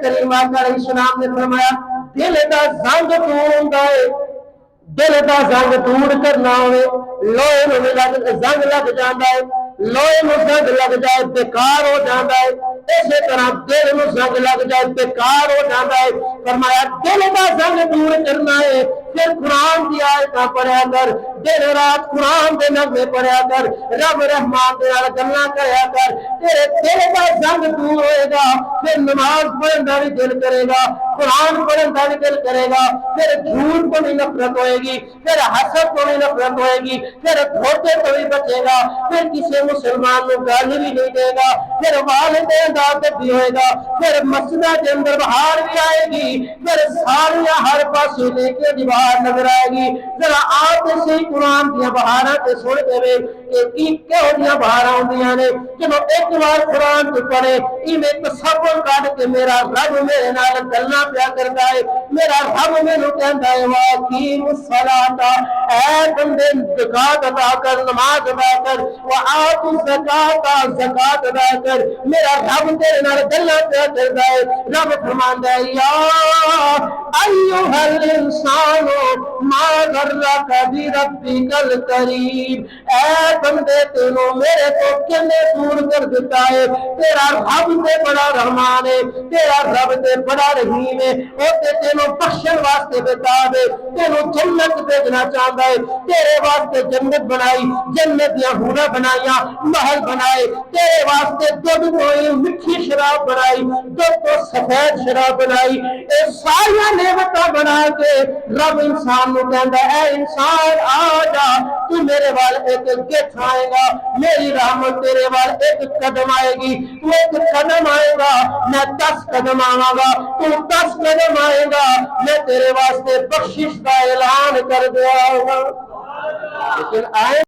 کریم آقا علیہ السلام نے فرمایا دل دا زنگ دور ہوندا ہے، دل دا زنگ دور کرنا ہوئے لوہے نوں زنگ لگ جاندا ہے، لوہے نوں زنگ لگ جائے بیکار ہو جاندا ہے، اسی طرح دل نوں زنگ لگ جائے بیکار ہو جاندا ہے۔ فرمایا دل دا زنگ دور کرنا ہے، پھر قرآن دی آیتاں پڑھیا کر، دن رات قرآن دے نغمے پڑھیا کر، رب رحمان دے نال گلاں کریا کر، تیرے دل دا زنگ دور ہوئے گا، پھر نماز پڑھن دا بھی دل کرے گا، قرآن پڑھن دا بھی دل کرے گا، پھر جھوٹ کو بھی نفرت ہوئے گی، پھر حسد کو بھی نفرت ہوئے گی، پھر دھوکے کو بھی بچے گا، پھر کسی مسلمان کو گالی بھی نہیں دے گا، پھر والدین دا ادب بھی ہوئے گا، پھر مسجداں کے اندر بہار بھی آئے گی، پھر ساریاں ہر پاسے لے کے دی بہار نظر آئے گی۔ ذرا آپ سے قرآن دیا بہاراں تے سن دے کہ کہو جیاں بہاراں ہوندیاں نے، جب ایک بار قرآن کو پڑھے میں تصور کر کے میرا رب میرے نال گلاں پیا کردا ہے، میرا رب مینوں کہندا ہے واقیم الصلاۃ، اے بندے زکات ادا کر، نماز ادا کر، وآت الزکات، زکات ادا کر، میرا رب تیرے نال گلاں پیا کردا ہے۔ رب فرماندا ہے یا ایھا الانسان ما غرک بربک الکریم، اے بندے تینوں میرے تو کنے دور کر دیتا ہے، تیرا رب تے بڑا رحمان ہے، تیرا رب تے بڑا رحیم ہے، او تے تینوں بخشن واسطے بتاب ہے، تینوں جنت بھیجنا چاہتا ہے، تیرے واسطے جنت بنائی، جنت دیاں حوریں بنائیاں، محل بنائے، تیرے واسطے دودھ تو میٹھی شراب بنائی، دودھ تو سفید شراب بنائی، اے ساری نعمتاں بنا کے رب انسان نو کہندا ہے اے انسان آ جا، تو میرے وال ایک گٹھ آئے گا، میری رحمت تیرے وال ایک قدم آئے گی، تو ایک قدم آئے گا میں 10 قدم آواں گا، تو 10 قدم آئے گا میں تیرے واسطے بخشش کا اعلان کر دیا گا۔ لیکن آئے